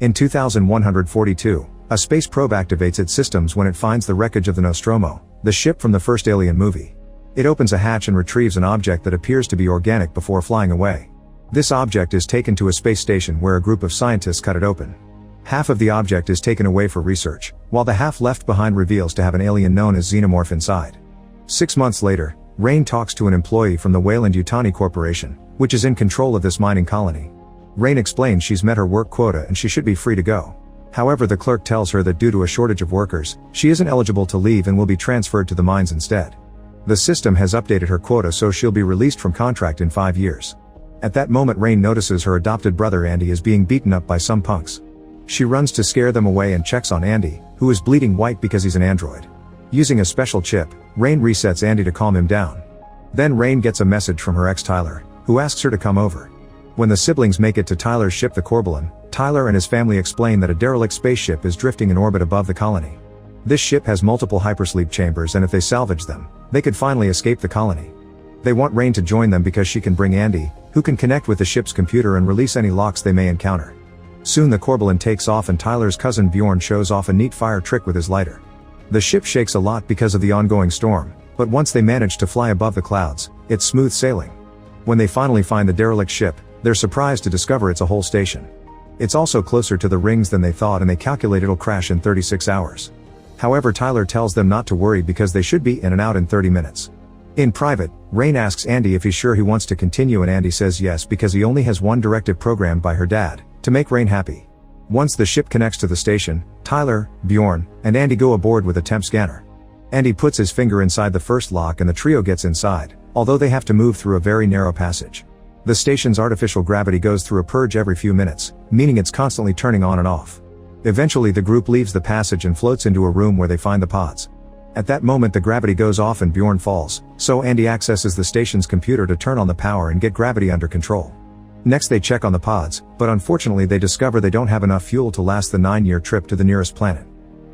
In 2142, a space probe activates its systems when it finds the wreckage of the Nostromo, the ship from the first Alien movie. It opens a hatch and retrieves an object that appears to be organic before flying away. This object is taken to a space station where a group of scientists cut it open. Half of the object is taken away for research, while the half left behind reveals to have an alien known as Xenomorph inside. 6 months later, Rain talks to an employee from the Weyland-Yutani Corporation, which is in control of this mining colony. Rain explains she's met her work quota and she should be free to go. However, the clerk tells her that due to a shortage of workers, she isn't eligible to leave and will be transferred to the mines instead. The system has updated her quota so she'll be released from contract in 5 years. At that moment, Rain notices her adopted brother Andy is being beaten up by some punks. She runs to scare them away and checks on Andy, who is bleeding white because he's an android. Using a special chip, Rain resets Andy to calm him down. Then Rain gets a message from her ex Tyler, who asks her to come over. When the siblings make it to Tyler's ship the Corbelan, Tyler and his family explain that a derelict spaceship is drifting in orbit above the colony. This ship has multiple hypersleep chambers and if they salvage them, they could finally escape the colony. They want Rain to join them because she can bring Andy, who can connect with the ship's computer and release any locks they may encounter. Soon the Corbelan takes off and Tyler's cousin Bjorn shows off a neat fire trick with his lighter. The ship shakes a lot because of the ongoing storm, but once they manage to fly above the clouds, it's smooth sailing. When they finally find the derelict ship, they're surprised to discover it's a whole station. It's also closer to the rings than they thought and they calculate it'll crash in 36 hours. However, Tyler tells them not to worry because they should be in and out in 30 minutes. In private, Rain asks Andy if he's sure he wants to continue and Andy says yes because he only has one directive programmed by her dad, to make Rain happy. Once the ship connects to the station, Tyler, Bjorn, and Andy go aboard with a temp scanner. Andy puts his finger inside the first lock and the trio gets inside, although they have to move through a very narrow passage. The station's artificial gravity goes through a purge every few minutes, meaning it's constantly turning on and off. Eventually the group leaves the passage and floats into a room where they find the pods. At that moment the gravity goes off and Bjorn falls, so Andy accesses the station's computer to turn on the power and get gravity under control. Next they check on the pods, but unfortunately they discover they don't have enough fuel to last the 9-year trip to the nearest planet.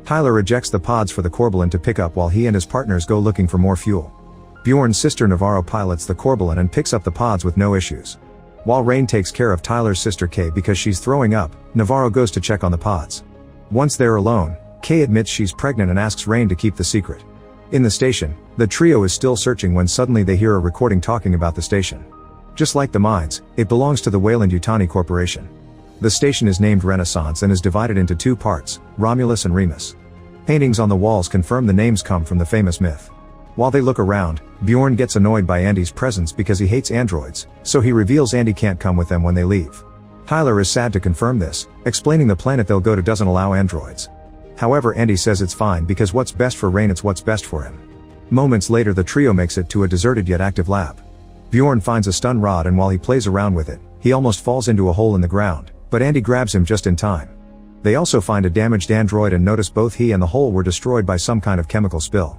Tyler ejects the pods for the Corbelan to pick up while he and his partners go looking for more fuel. Bjorn's sister Navarro pilots the Corbelan and picks up the pods with no issues. While Rain takes care of Tyler's sister Kay because she's throwing up, Navarro goes to check on the pods. Once they're alone, Kay admits she's pregnant and asks Rain to keep the secret. In the station, the trio is still searching when suddenly they hear a recording talking about the station. Just like the mines, it belongs to the Weyland-Yutani Corporation. The station is named Renaissance and is divided into 2 parts, Romulus and Remus. Paintings on the walls confirm the names come from the famous myth. While they look around, Bjorn gets annoyed by Andy's presence because he hates androids, so he reveals Andy can't come with them when they leave. Tyler is sad to confirm this, explaining the planet they'll go to doesn't allow androids. However, Andy says it's fine because what's best for Rain, it's what's best for him. Moments later the trio makes it to a deserted yet active lab. Bjorn finds a stun rod and while he plays around with it, he almost falls into a hole in the ground, but Andy grabs him just in time. They also find a damaged android and notice both he and the hole were destroyed by some kind of chemical spill.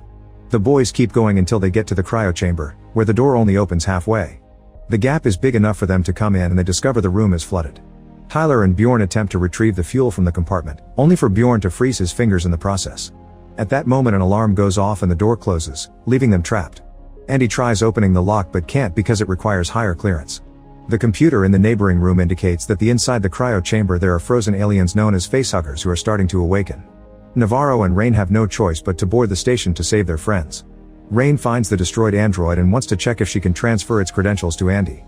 The boys keep going until they get to the cryo chamber, where the door only opens halfway. The gap is big enough for them to come in and they discover the room is flooded. Tyler and Bjorn attempt to retrieve the fuel from the compartment, only for Bjorn to freeze his fingers in the process. At that moment an alarm goes off and the door closes, leaving them trapped. Andy tries opening the lock but can't because it requires higher clearance. The computer in the neighboring room indicates that inside the cryo chamber there are frozen aliens known as facehuggers who are starting to awaken. Navarro and Rain have no choice but to board the station to save their friends. Rain finds the destroyed android and wants to check if she can transfer its credentials to Andy.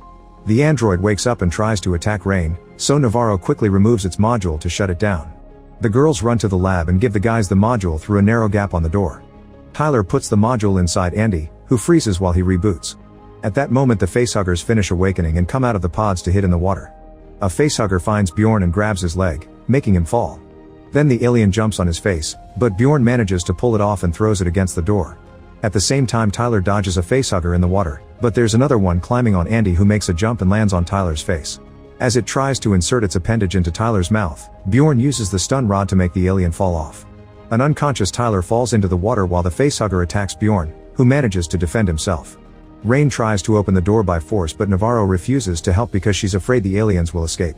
The android wakes up and tries to attack Rain, so Navarro quickly removes its module to shut it down. The girls run to the lab and give the guys the module through a narrow gap on the door. Tyler puts the module inside Andy, who freezes while he reboots. At that moment the facehuggers finish awakening and come out of the pods to hid in the water. A facehugger finds Bjorn and grabs his leg, making him fall. Then the alien jumps on his face, but Bjorn manages to pull it off and throws it against the door. At the same time Tyler dodges a facehugger in the water, but there's another one climbing on Andy who makes a jump and lands on Tyler's face. As it tries to insert its appendage into Tyler's mouth, Bjorn uses the stun rod to make the alien fall off. An unconscious Tyler falls into the water while the facehugger attacks Bjorn, who manages to defend himself. Rain tries to open the door by force but Navarro refuses to help because she's afraid the aliens will escape.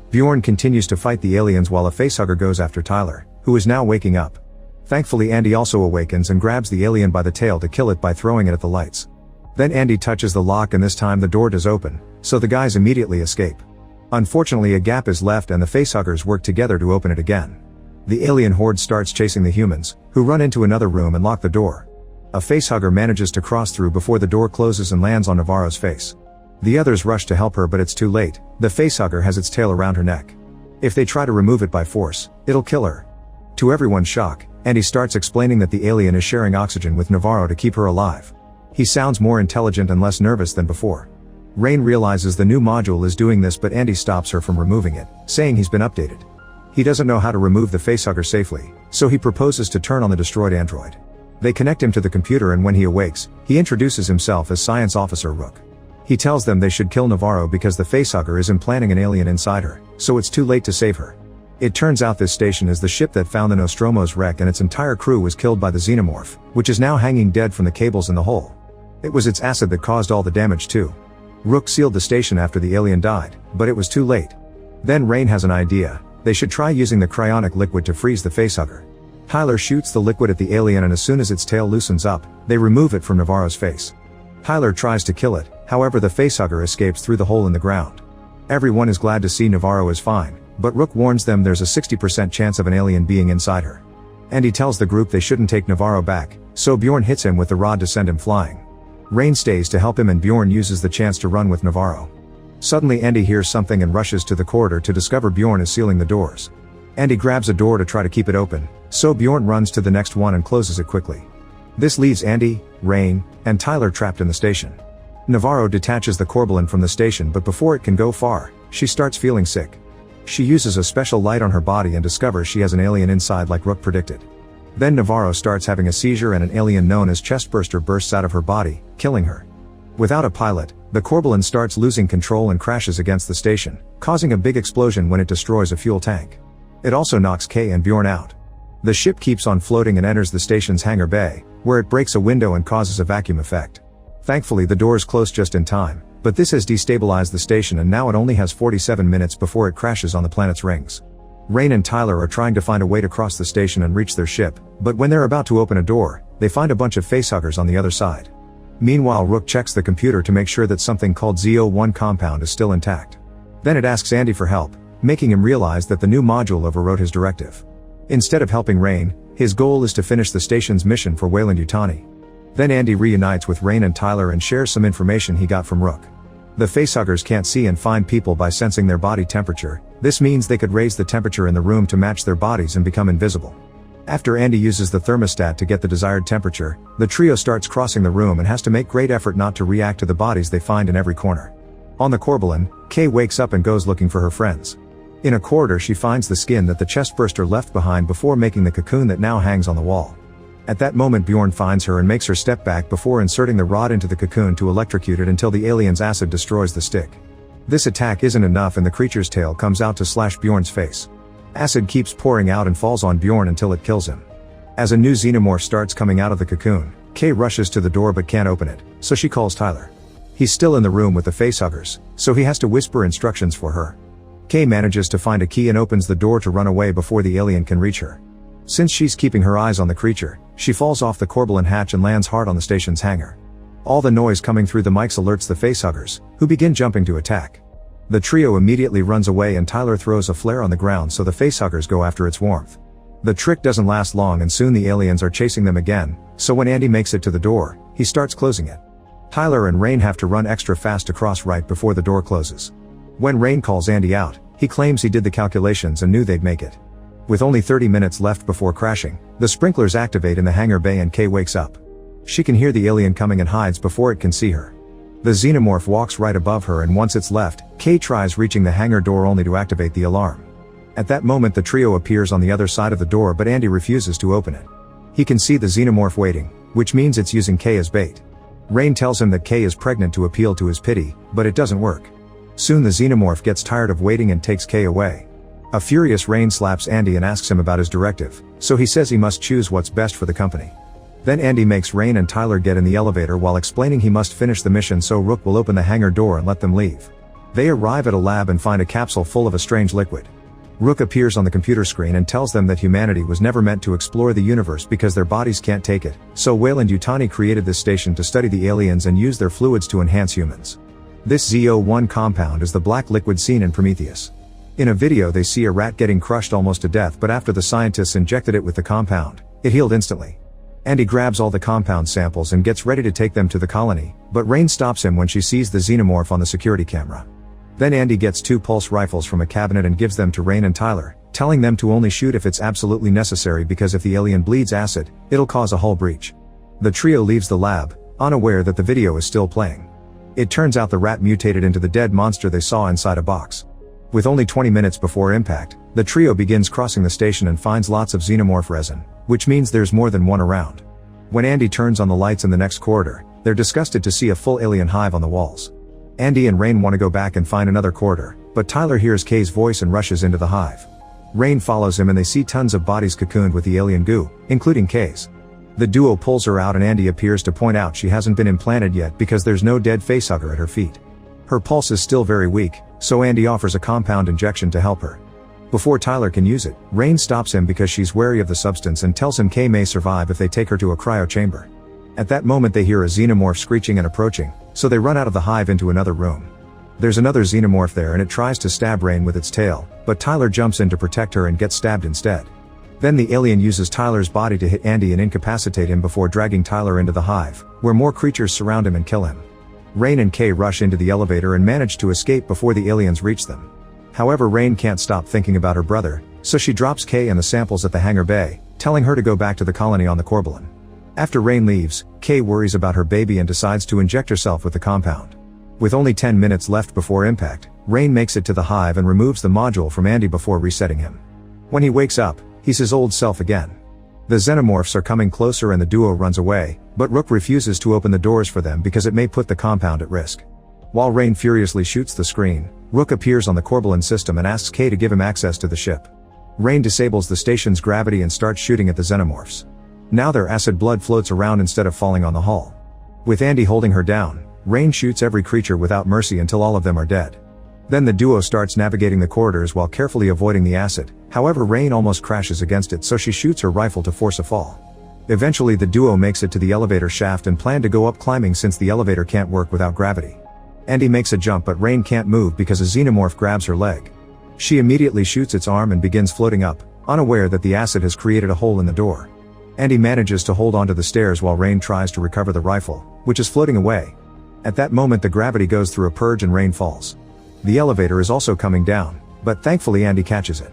Bjorn continues to fight the aliens while a facehugger goes after Tyler, who is now waking up. Thankfully Andy also awakens and grabs the alien by the tail to kill it by throwing it at the lights. Then Andy touches the lock and this time the door does open, so the guys immediately escape. Unfortunately, a gap is left and the facehuggers work together to open it again. The alien horde starts chasing the humans, who run into another room and lock the door. A facehugger manages to cross through before the door closes and lands on Navarro's face. The others rush to help her, but it's too late. The facehugger has its tail around her neck. If they try to remove it by force, it'll kill her. To everyone's shock, Andy starts explaining that the alien is sharing oxygen with Navarro to keep her alive. He sounds more intelligent and less nervous than before. Rain realizes the new module is doing this, but Andy stops her from removing it, saying he's been updated. He doesn't know how to remove the facehugger safely, so he proposes to turn on the destroyed android. They connect him to the computer, and when he awakes, he introduces himself as Science Officer Rook. He tells them they should kill Navarro because the facehugger is implanting an alien inside her, so it's too late to save her. It turns out this station is the ship that found the Nostromo's wreck, and its entire crew was killed by the xenomorph, which is now hanging dead from the cables in the hole. It was its acid that caused all the damage too. Rook sealed the station after the alien died, but it was too late. Then Rain has an idea. They should try using the cryonic liquid to freeze the facehugger. Tyler shoots the liquid at the alien, and as soon as its tail loosens up, they remove it from Navarro's face. Tyler tries to kill it, however the facehugger escapes through the hole in the ground. Everyone is glad to see Navarro is fine, but Rook warns them there's a 60% chance of an alien being inside her. And he tells the group they shouldn't take Navarro back, so Bjorn hits him with the rod to send him flying. Rain stays to help him, and Bjorn uses the chance to run with Navarro. Suddenly Andy hears something and rushes to the corridor to discover Bjorn is sealing the doors. Andy grabs a door to try to keep it open, so Bjorn runs to the next one and closes it quickly. This leaves Andy, Rain, and Tyler trapped in the station. Navarro detaches the Corbelan from the station, but before it can go far, she starts feeling sick. She uses a special light on her body and discovers she has an alien inside like Rook predicted. Then Navarro starts having a seizure, and an alien known as Chestburster bursts out of her body, killing her. Without a pilot, the Corbelan starts losing control and crashes against the station, causing a big explosion when it destroys a fuel tank. It also knocks Kay and Bjorn out. The ship keeps on floating and enters the station's hangar bay, where it breaks a window and causes a vacuum effect. Thankfully the doors close just in time, but this has destabilized the station, and now it only has 47 minutes before it crashes on the planet's rings. Rain and Tyler are trying to find a way to cross the station and reach their ship, but when they're about to open a door, they find a bunch of facehuggers on the other side. Meanwhile, Rook checks the computer to make sure that something called Z01 compound is still intact. Then it asks Andy for help, making him realize that the new module overrode his directive. Instead of helping Rain, his goal is to finish the station's mission for Weyland-Yutani. Then Andy reunites with Rain and Tyler and shares some information he got from Rook. The facehuggers can't see and find people by sensing their body temperature. This means they could raise the temperature in the room to match their bodies and become invisible. After Andy uses the thermostat to get the desired temperature, the trio starts crossing the room and has to make great effort not to react to the bodies they find in every corner. On the Corbelan, Kay wakes up and goes looking for her friends. In a corridor she finds the skin that the chestburster left behind before making the cocoon that now hangs on the wall. At that moment Bjorn finds her and makes her step back before inserting the rod into the cocoon to electrocute it until the alien's acid destroys the stick. This attack isn't enough and the creature's tail comes out to slash Bjorn's face. Acid keeps pouring out and falls on Bjorn until it kills him. As a new xenomorph starts coming out of the cocoon, Kay rushes to the door but can't open it, so she calls Tyler. He's still in the room with the facehuggers, so he has to whisper instructions for her. Kay manages to find a key and opens the door to run away before the alien can reach her. Since she's keeping her eyes on the creature, she falls off the Corbelan hatch and lands hard on the station's hangar. All the noise coming through the mics alerts the facehuggers, who begin jumping to attack. The trio immediately runs away and Tyler throws a flare on the ground so the facehuggers go after its warmth. The trick doesn't last long and soon the aliens are chasing them again, so when Andy makes it to the door, he starts closing it. Tyler and Rain have to run extra fast across right before the door closes. When Rain calls Andy out, he claims he did the calculations and knew they'd make it. With only 30 minutes left before crashing, the sprinklers activate in the hangar bay and Kay wakes up. She can hear the alien coming and hides before it can see her. The xenomorph walks right above her and once it's left, Kay tries reaching the hangar door only to activate the alarm. At that moment the trio appears on the other side of the door but Andy refuses to open it. He can see the xenomorph waiting, which means it's using Kay as bait. Rain tells him that Kay is pregnant to appeal to his pity, but it doesn't work. Soon the xenomorph gets tired of waiting and takes Kay away. A furious Rain slaps Andy and asks him about his directive, so he says he must choose what's best for the company. Then Andy makes Rain and Tyler get in the elevator while explaining he must finish the mission so Rook will open the hangar door and let them leave. They arrive at a lab and find a capsule full of a strange liquid. Rook appears on the computer screen and tells them that humanity was never meant to explore the universe because their bodies can't take it, so Weyland-Yutani created this station to study the aliens and use their fluids to enhance humans. This Z01 compound is the black liquid seen in Prometheus. In a video they see a rat getting crushed almost to death, but after the scientists injected it with the compound, it healed instantly. Andy grabs all the compound samples and gets ready to take them to the colony, but Rain stops him when she sees the xenomorph on the security camera. Then Andy gets 2 pulse rifles from a cabinet and gives them to Rain and Tyler, telling them to only shoot if it's absolutely necessary because if the alien bleeds acid, it'll cause a hull breach. The trio leaves the lab, unaware that the video is still playing. It turns out the rat mutated into the dead monster they saw inside a box. With only 20 minutes before impact, the trio begins crossing the station and finds lots of xenomorph resin, which means there's more than one around. When Andy turns on the lights in the next corridor, they're disgusted to see a full alien hive on the walls. Andy and Rain want to go back and find another corridor, but Tyler hears Kay's voice and rushes into the hive. Rain follows him and they see tons of bodies cocooned with the alien goo, including Kay's. The duo pulls her out and Andy appears to point out she hasn't been implanted yet because there's no dead facehugger at her feet. Her pulse is still very weak, so Andy offers a compound injection to help her. Before Tyler can use it, Rain stops him because she's wary of the substance and tells him Kay may survive if they take her to a cryo chamber. At that moment they hear a xenomorph screeching and approaching, so they run out of the hive into another room. There's another xenomorph there and it tries to stab Rain with its tail, but Tyler jumps in to protect her and gets stabbed instead. Then the alien uses Tyler's body to hit Andy and incapacitate him before dragging Tyler into the hive, where more creatures surround him and kill him. Rain and Kay rush into the elevator and manage to escape before the aliens reach them. However, Rain can't stop thinking about her brother, so she drops Kay and the samples at the hangar bay, telling her to go back to the colony on the Corbalin. After Rain leaves, Kay worries about her baby and decides to inject herself with the compound. With only 10 minutes left before impact, Rain makes it to the hive and removes the module from Andy before resetting him. When he wakes up, he's his old self again. The xenomorphs are coming closer and the duo runs away, but Rook refuses to open the doors for them because it may put the compound at risk. While Rain furiously shoots the screen, Rook appears on the Corbalin system and asks Kay to give him access to the ship. Rain disables the station's gravity and starts shooting at the xenomorphs. Now their acid blood floats around instead of falling on the hull. With Andy holding her down, Rain shoots every creature without mercy until all of them are dead. Then the duo starts navigating the corridors while carefully avoiding the acid, however Rain almost crashes against it so she shoots her rifle to force a fall. Eventually the duo makes it to the elevator shaft and plan to go up climbing since the elevator can't work without gravity. Andy makes a jump but Rain can't move because a xenomorph grabs her leg. She immediately shoots its arm and begins floating up, unaware that the acid has created a hole in the door. Andy manages to hold onto the stairs while Rain tries to recover the rifle, which is floating away. At that moment the gravity goes through a purge and Rain falls. The elevator is also coming down, but thankfully Andy catches it.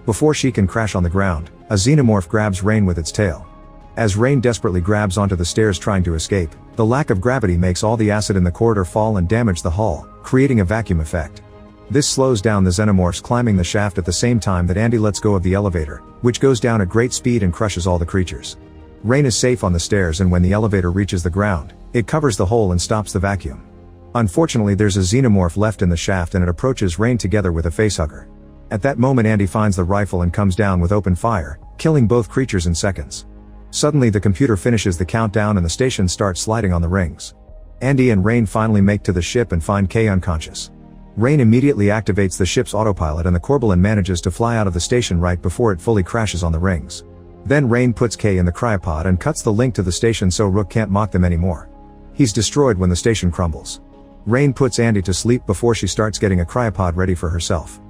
Before she can crash on the ground, a xenomorph grabs Rain with its tail. As Rain desperately grabs onto the stairs trying to escape, the lack of gravity makes all the acid in the corridor fall and damage the hull, creating a vacuum effect. This slows down the xenomorphs climbing the shaft at the same time that Andy lets go of the elevator, which goes down at great speed and crushes all the creatures. Rain is safe on the stairs and when the elevator reaches the ground, it covers the hole and stops the vacuum. Unfortunately there's a xenomorph left in the shaft and it approaches Rain together with a facehugger. At that moment Andy finds the rifle and comes down with open fire, killing both creatures in seconds. Suddenly the computer finishes the countdown and the station starts sliding on the rings. Andy and Rain finally make to the ship and find Kay unconscious. Rain immediately activates the ship's autopilot and the Corbalin manages to fly out of the station right before it fully crashes on the rings. Then Rain puts Kay in the cryopod and cuts the link to the station so Rook can't mock them anymore. He's destroyed when the station crumbles. Rain puts Andy to sleep before she starts getting a cryopod ready for herself.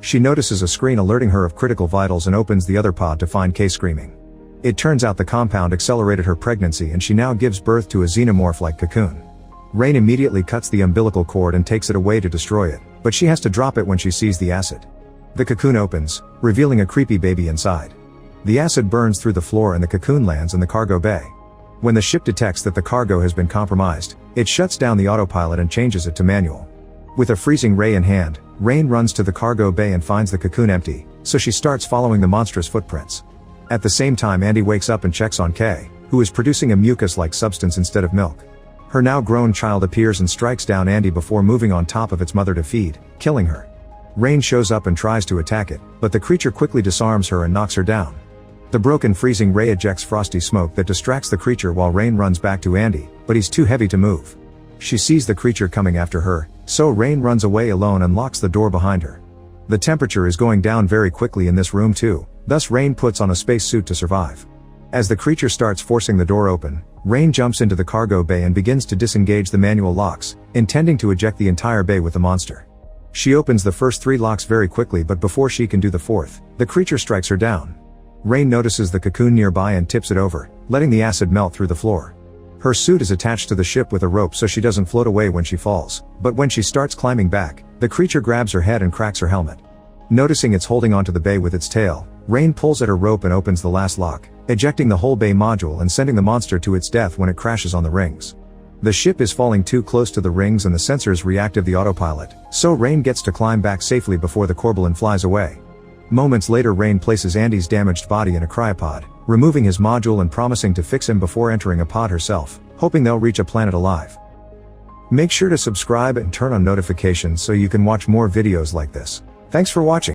She notices a screen alerting her of critical vitals and opens the other pod to find Kay screaming. It turns out the compound accelerated her pregnancy and she now gives birth to a xenomorph-like cocoon. Rain immediately cuts the umbilical cord and takes it away to destroy it, but she has to drop it when she sees the acid. The cocoon opens, revealing a creepy baby inside. The acid burns through the floor and the cocoon lands in the cargo bay. When the ship detects that the cargo has been compromised, it shuts down the autopilot and changes it to manual. With a freezing ray in hand, Rain runs to the cargo bay and finds the cocoon empty, so she starts following the monstrous footprints. At the same time Andy wakes up and checks on Kay, who is producing a mucus-like substance instead of milk. Her now grown child appears and strikes down Andy before moving on top of its mother to feed, killing her. Rain shows up and tries to attack it, but the creature quickly disarms her and knocks her down. The broken freezing ray ejects frosty smoke that distracts the creature while Rain runs back to Andy, but he's too heavy to move. She sees the creature coming after her, so Rain runs away alone and locks the door behind her. The temperature is going down very quickly in this room too, thus Rain puts on a spacesuit to survive. As the creature starts forcing the door open, Rain jumps into the cargo bay and begins to disengage the manual locks, intending to eject the entire bay with the monster. She opens the first 3 locks very quickly, but before she can do the 4th, the creature strikes her down. Rain notices the cocoon nearby and tips it over, letting the acid melt through the floor. Her suit is attached to the ship with a rope so she doesn't float away when she falls, but when she starts climbing back, the creature grabs her head and cracks her helmet. Noticing it's holding onto the bay with its tail, Rain pulls at her rope and opens the last lock, ejecting the whole bay module and sending the monster to its death when it crashes on the rings. The ship is falling too close to the rings and the sensors reactive the autopilot, so Rain gets to climb back safely before the Corbalin flies away. Moments later, Rain places Andy's damaged body in a cryopod, removing his module and promising to fix him before entering a pod herself, hoping they'll reach a planet alive. Make sure to subscribe and turn on notifications so you can watch more videos like this. Thanks for watching.